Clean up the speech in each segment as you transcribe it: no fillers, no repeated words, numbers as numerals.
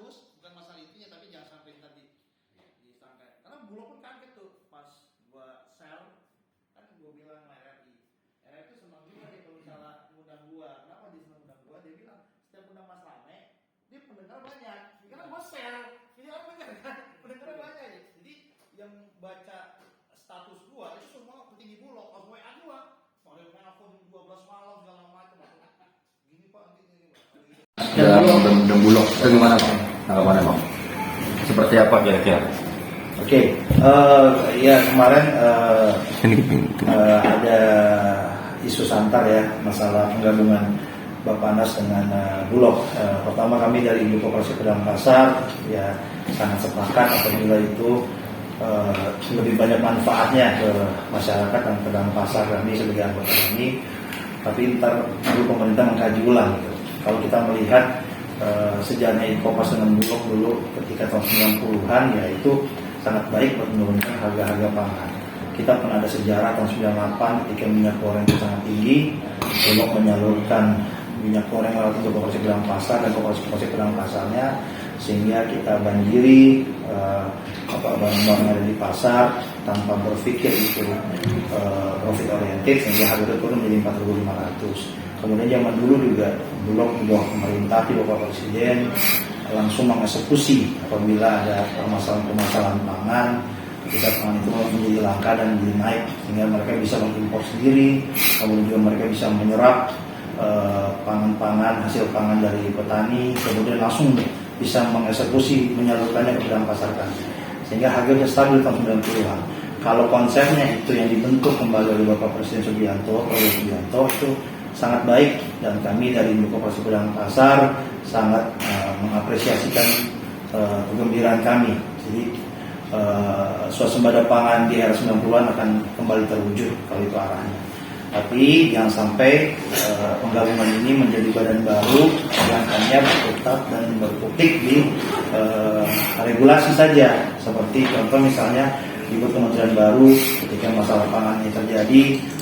bagus, bukan masalah intinya, tapi jangan sampai tadi disangka. Karena Bulog pun kaget tuh pas gua sell, kan gua bilang sama RRI itu senang juga nih kalau misalnya undang gua. Kenapa dia senang undang gua? Dia bilang setiap undang Mas Rame, dia pendengar banyak. Karena gua sell, jadi orang bener kan, pendengar banyak ya. Jadi yang baca status gua itu semua petinggi Bulog, pas WA gua, soalnya nelfon 12 malam segala macam. Gini Pak, gini Pak. Dan Bulog itu gimana Pak? Tanggapannya Pak? Seperti apa kira-kira? Oke, ya kemarin ada isu santar ya masalah penggabungan Bappenas dengan Bulog. Pertama kami dari Ibu Koperasi Pedagang Pasar ya sangat sepakat apabila itu lebih banyak manfaatnya ke masyarakat dan pedagang pasar kami sebagai anggota kami. Tapi ntar dulu pemerintah mengkaji ulang gitu. Kalau kita melihat sejarahnya Koperasi dengan Bulog dulu ketika tahun 90-an ya itu sangat baik buat menurunkan harga-harga pangan. Kita pernah ada sejarah tahun 98 ketika minyak goreng itu sangat tinggi, Bulog menyalurkan minyak goreng lewat Koperasi Pedagang Pasar dan Koperasi Pedagang Pasarnya, sehingga kita banjiri barang-barang yang ada di pasar tanpa berpikir itu profit oriented, sehingga harga itu turun menjadi 4.500. Kemudian zaman dulu juga Bulog di bawah pemerintah, di bawah Presiden langsung mengeksekusi apabila ada permasalahan pangan, ketika pangan itu menjadi langka dan menjadi naik, sehingga mereka bisa mengimpor sendiri, kemudian juga mereka bisa menyerap pangan-pangan, hasil pangan dari petani, kemudian langsung bisa mengeksekusi, menyalurkannya ke dalam pasar kami, sehingga harganya stabil tahun 90-an. Kalau konsepnya itu yang dibentuk kembali oleh Bapak Presiden Subianto, Prabowo Subianto, itu sangat baik, dan kami dari Koperasi Pedagang Pasar sangat mengapresiasikan kegembiraan kami. Jadi swasembada pangan di era 90-an akan kembali terwujud kalau itu arahnya. Tapi jangan sampai penggabungan ini menjadi badan baru yang hanya berkutat dan berkutik di regulasi saja. Seperti contoh misalnya dibuat kementerian baru ketika masalah pangan ini terjadi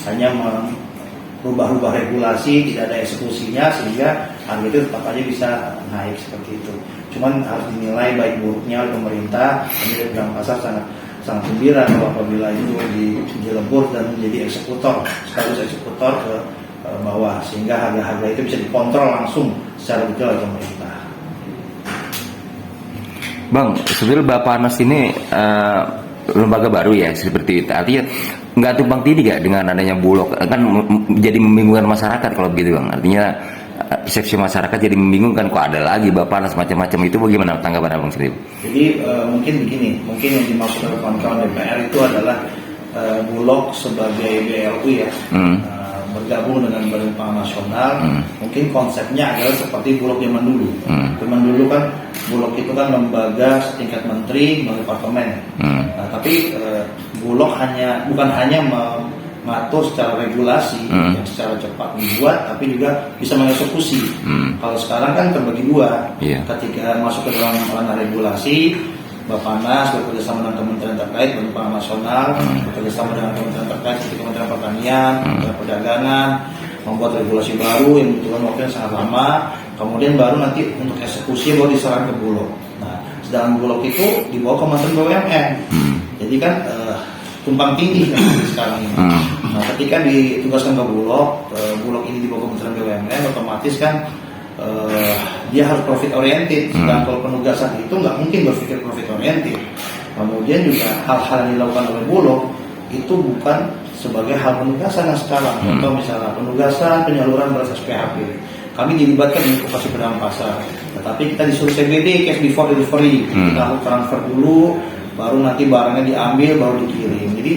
hanya merubah-rubah regulasi, tidak ada eksekusinya, sehingga harga itu tetap aja bisa naik seperti itu. Cuman harus dinilai baik buruknya oleh pemerintah. Kami dari Pedagang Pasar sangat gembira kalau apabila itu dilebur dan menjadi eksekutor, sekaligus eksekutor ke bawah, sehingga harga-harga itu bisa dikontrol langsung secara detail oleh pemerintah. Bang, sebenarnya Bappenas ini lembaga baru ya seperti itu. Artinya nggak tumpang tindih gak dengan adanya Bulog? Kan jadi membingungkan masyarakat kalau begitu Bang. Artinya persepsi masyarakat jadi membingungkan, kok ada lagi Bappenas macam-macam. Itu bagaimana tanggapan Abang sendiri? Jadi mungkin begini, mungkin yang dimaksud oleh kawan-kawan DPR itu adalah Bulog sebagai BLU ya, bergabung dengan Badan Pangan Nasional. Mungkin konsepnya adalah seperti Bulog zaman dulu. Zaman dulu kan Bulog itu kan lembaga setingkat menteri melalui departemen. Nah, tapi Bulog bukan hanya mengatur secara regulasi yang secara cepat dibuat, tapi juga bisa mengeksekusi. Kalau sekarang kan terbagi dua. Ketika masuk ke dalam ranah regulasi, Bappenas bekerjasama dengan kementerian terkait, Badan Pangan Nasional, bekerjasama dengan kementerian terkait seperti Kementerian Pertanian, Kementerian Perdagangan, membuat regulasi baru yang membutuhkan waktu yang sangat lama. Kemudian baru nanti untuk eksekusi baru diserahkan ke Bulog. Nah, sedangkan Bulog itu dibawa ke Kementerian BUMN. Jadi kan tumpang tindih sekarang ini. Nah, ketika ditugaskan ke Bulog ini dibawa ke Kementerian BUMN, otomatis kan dia harus profit oriented. Dan kalau penugasan itu nggak mungkin berpikir profit oriented. Kemudian juga hal-hal yang dilakukan oleh Bulog itu bukan sebagai hal penugasan yang sekarang. Contoh misalnya penugasan penyaluran beras SPHP, kami dilibatkan di Koperasi Pedagang Pasar, tetapi kita disuruh CBD, cash before delivery. Kita harus transfer dulu, baru nanti barangnya diambil, baru dikirim. Jadi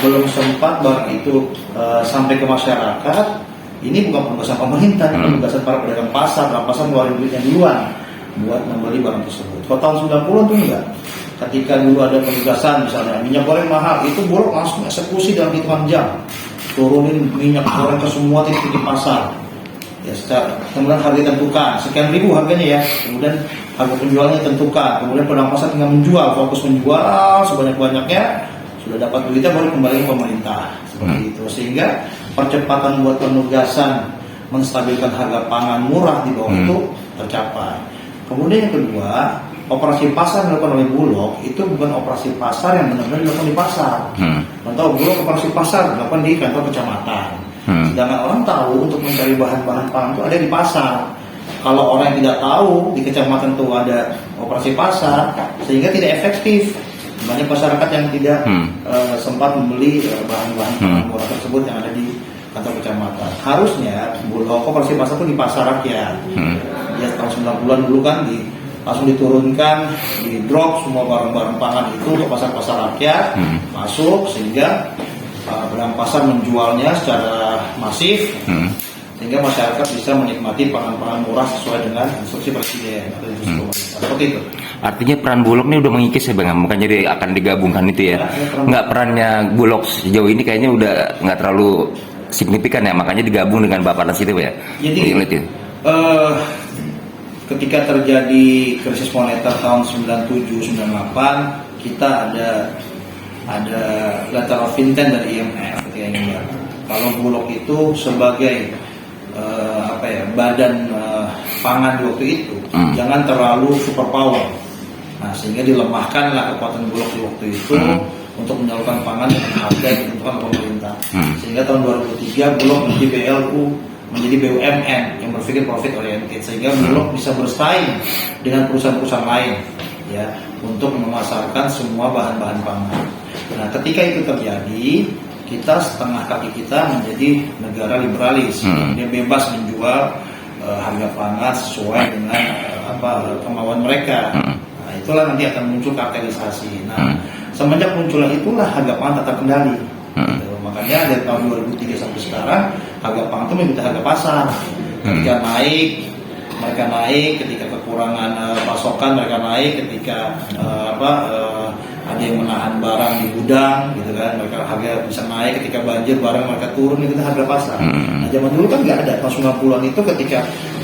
belum sempat barang itu sampai ke masyarakat. Ini bukan penugasan pemerintah, penugasan para pedagang pasar. Pedagang pasar ngeluarin duitnya duluan buat membeli barang tersebut. Kalau tahun 90-an tuh enggak. Ketika dulu ada penugasan misalnya minyak goreng mahal, itu Bulog langsung eksekusi dalam hitungan jam, turunin minyak goreng ke semua titik-titik pasar. Ya, kemudian harga ditentukan sekian ribu harganya ya, kemudian harga penjualnya tentukan, kemudian pedagang pasar tinggal menjual, fokus menjual sebanyak-banyaknya, sudah dapat duitnya baru kembali ke pemerintah seperti itu, sehingga percepatan buat penugasan menstabilkan harga pangan murah di bawah itu tercapai. Kemudian yang kedua, operasi pasar yang dilakukan oleh Bulog itu bukan operasi pasar yang benar-benar dilakukan di pasar. Contoh Bulog operasi pasar dilakukan di kantor kecamatan. Sedangkan orang tahu untuk mencari bahan-bahan pangan itu ada di pasar. Kalau orang yang tidak tahu di kecamatan itu ada operasi pasar, sehingga tidak efektif. Banyak masyarakat yang tidak sempat membeli bahan-bahan pangan murah tersebut yang ada di kantor kecamatan. Harusnya Bulog operasi pasar itu di pasar rakyat. Ya tahun 90-an dulu kan langsung diturunkan, di drop semua barang-barang pangan itu untuk pasar-pasar rakyat masuk, sehingga pedagang pasar menjualnya secara masif, sehingga masyarakat bisa menikmati pangan-pangan murah sesuai dengan instruksi presiden atau instruksi pemerintah. Seperti itu. Artinya peran Bulog ini udah mengikis ya Bang, bukan jadi akan digabungkan itu ya? Nggak, perannya Bulog sejauh ini kayaknya udah nggak terlalu signifikan ya, makanya digabung dengan Bappenas itu ya? Jadi ketika terjadi krisis moneter tahun 97-98, kita ada letter of intent dari IMF ketika ini. Kalau Bulog itu sebagai badan pangan di waktu itu jangan terlalu superpower. Nah, sehingga dilemahkanlah kekuatan Bulog di waktu itu untuk menyalurkan pangan dengan harga yang ditentukan oleh pemerintah. Sehingga tahun 2003 Bulog menjadi BLU, menjadi BUMN yang berpikir profit oriented, sehingga Bulog bisa bersaing dengan perusahaan-perusahaan lain ya untuk memasarkan semua bahan-bahan pangan. Nah, ketika itu terjadi, kita setengah kaki kita menjadi negara liberalis, dia bebas menjual harga pangan sesuai dengan kemauan mereka. Nah, itulah nanti akan muncul kartelisasi. Nah, semenjak munculnya itulah harga pangan tak terkendali. Gitu. Makanya dari tahun 2003 sampai sekarang harga pangan itu mengikuti harga pasar. Ketika naik, mereka naik. Ketika kekurangan pasokan, mereka naik. Ketika ada yang menahan barang di gudang, gitu kan, mereka harga bisa naik. Ketika banjir, barang mereka turun, itu harga pasar. Nah, zaman dulu kan nggak ada. Tahun 90-an itu ketika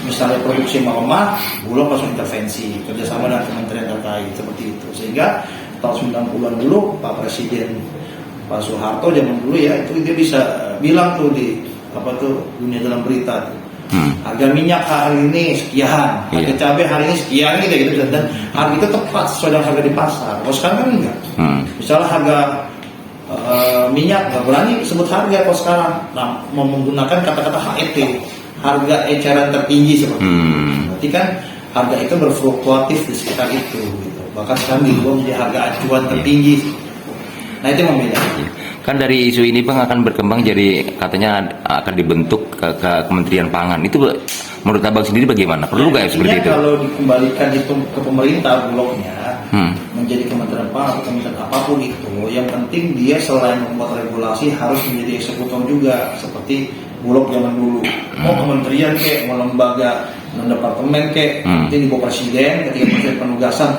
misalnya produksi melemah, Bulog langsung intervensi kerjasama dengan kementerian terkait seperti itu. Sehingga tahun 90-an dulu Pak Presiden Pak Soeharto zaman dulu ya, itu dia bisa bilang tuh di dunia dalam berita tuh, harga minyak hari ini sekian, harga cabai hari ini sekian gitu, dan harga itu tepat sesuai dengan harga di pasar. Kalau sekarang kan enggak. Misalnya harga minyak nggak berani sebut harga kalau sekarang, nah, menggunakan kata-kata HET, harga eceran tertinggi seperti itu. Berarti kan harga itu berfluktuatif di sekitar itu, gitu. Bahkan sekarang diubah menjadi harga acuan tertinggi. Nah, itu yang membedakan. Kan dari isu ini Bang akan berkembang jadi katanya akan dibentuk ke Kementerian Pangan. Itu menurut Abang sendiri bagaimana? Perlu nggak ya seperti itu? Kalau dikembalikan itu ke pemerintah, Bulognya menjadi Kementerian Pangan atau kementerian apapun itu, yang penting dia selain membuat regulasi harus menjadi eksekutor juga, seperti Bulog zaman dulu. Mau kementerian kek, mau lembaga, departemen kek, nanti di bawah presiden ketika presiden penugasan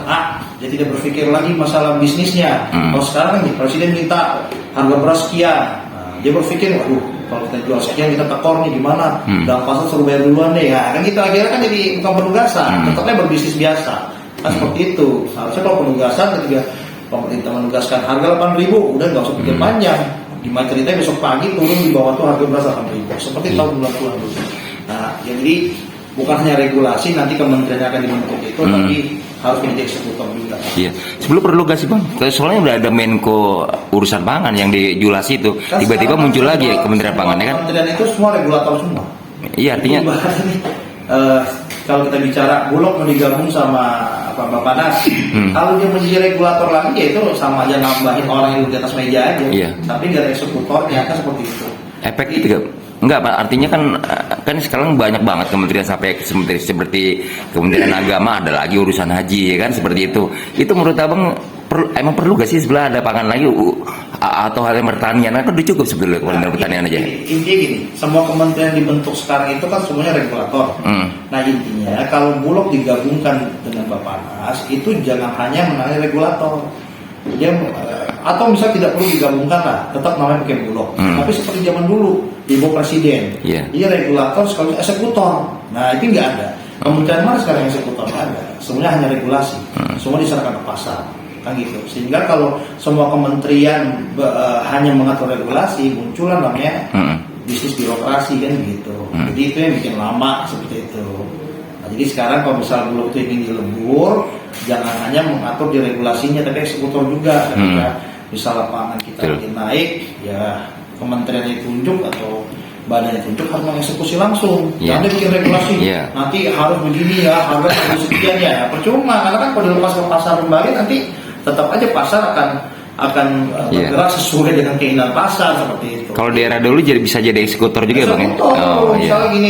dia tidak berpikir lagi masalah bisnisnya. Kalau sekarang nih presiden minta harga beras sekian, dia berpikir, waduh, kalau kita jual sekian kita tekor nih gimana? Dalam pasar suruh bayar duluan deh ya. Kan gitu akhirnya kan jadi bukan penugasan, tetapnya berbisnis biasa. Kan seperti itu. Harusnya kalau penugasan ketika pemerintah menugaskan harga 8.000, udah nggak usah pikir panjang. Gimana ceritanya besok pagi turun di bawah tuh harga beras 8.000, seperti tahun 90-an dulu. Nah, jadi bukan hanya regulasi nanti kementerian akan dibentuk itu, tapi harus menjadi eksekutor juga. Iya. Sebelum perlu gak sih Bang? Soalnya udah ada Menko urusan pangan yang di Julasi itu, Kan tiba-tiba muncul lagi Kementerian Pangan ya kan? Kementerian itu semua regulator semua. Iya, artinya kalau kita bicara Bulog mau digabung sama Bappenas, kalau dia menjadi regulator lagi ya itu sama aja nambahin orang yang di atas meja aja. Iya. Tapi nggak ada eksekutornya, kan seperti itu. efek itu gak? Enggak Pak, artinya kan sekarang banyak banget kementerian sampai seperti Kementerian Agama, ada lagi urusan haji ya kan, seperti itu. Itu menurut Abang emang perlu gak sih sebelah ada pangan lagi atau hal yang pertanian kan udah cukup sebetulnya Kementerian Pertanian aja. Intinya gini, semua kementerian dibentuk sekarang itu kan semuanya regulator. Nah intinya kalau Bulog digabungkan dengan Bappenas itu jangan hanya menangani regulator. Dia atau misal tidak perlu digabungkan lah, tetap namanya pakai Bulog. Tapi seperti zaman dulu ibu presiden, dia regulator sekaligus eksekutor. Nah itu nggak ada. Kementerian mana sekarang eksekutor? Nggak ada. Semuanya hanya regulasi. Semua diserahkan ke pasar, kan gitu. Sehingga kalau semua kementerian hanya mengatur regulasi, muncullah namanya bisnis birokrasi kan gitu. Jadi itu yang bikin lama seperti itu. Nah, Jadi sekarang kalau misal Bulog itu ingin dilebur, jangan hanya mengatur di regulasinya, tapi eksekutor juga. Ketika misal lapangan kita Betul. lagi naik, ya kementerian ditunjuk atau badan ditunjuk harus mengeksekusi langsung. Iya. Jangan dia bikin regulasi. Iya. Nanti harus begini ya, harga harus sekian ya. Percuma, karena kan kalau dilepas ke pasar kembali nanti tetap aja pasar akan Iya. bergerak sesuai dengan keinginan pasar seperti itu. Kalau daerah dulu bisa jadi eksekutor juga bang ya? Oh, iya. misalnya gini,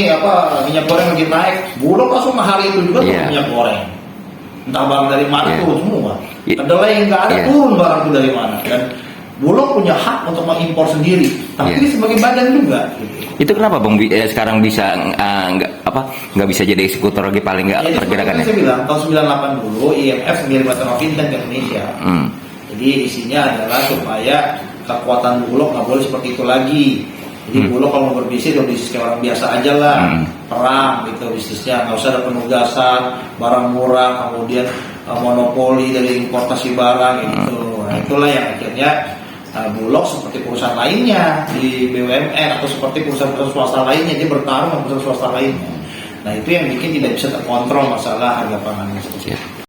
minyak goreng lagi naik, Bulog langsung hari itu juga Iya. minyak goreng. Entah barang dari mana Iya. turun semua. Iya. Kedelai yang nggak ada Iya. turun barang itu dari mana. Dan Bulog punya hak untuk mengimpor sendiri, tapi Iya. ini sebagai badan juga. Gitu. Itu kenapa bang sekarang bisa nggak bisa jadi eksekutor lagi paling nggak Jadi pergerakannya? seperti saya bilang tahun 98 dulu IMF mengirim batas fintech ke Indonesia. Jadi isinya adalah supaya kekuatan Bulog nggak boleh seperti itu lagi. Jadi Bulog kalau mau berbisnis, berbisnis kayak orang biasa aja lah, perang gitu bisnisnya, nggak usah ada penugasan, barang murah, kemudian monopoli dari importasi barang gitu. Nah itulah yang akhirnya Bulog seperti perusahaan lainnya di BUMN atau seperti perusahaan-perusahaan swasta lainnya, dia bertarung dengan perusahaan swasta lainnya. Nah itu yang bikin tidak bisa terkontrol masalah harga pangannya seperti itu.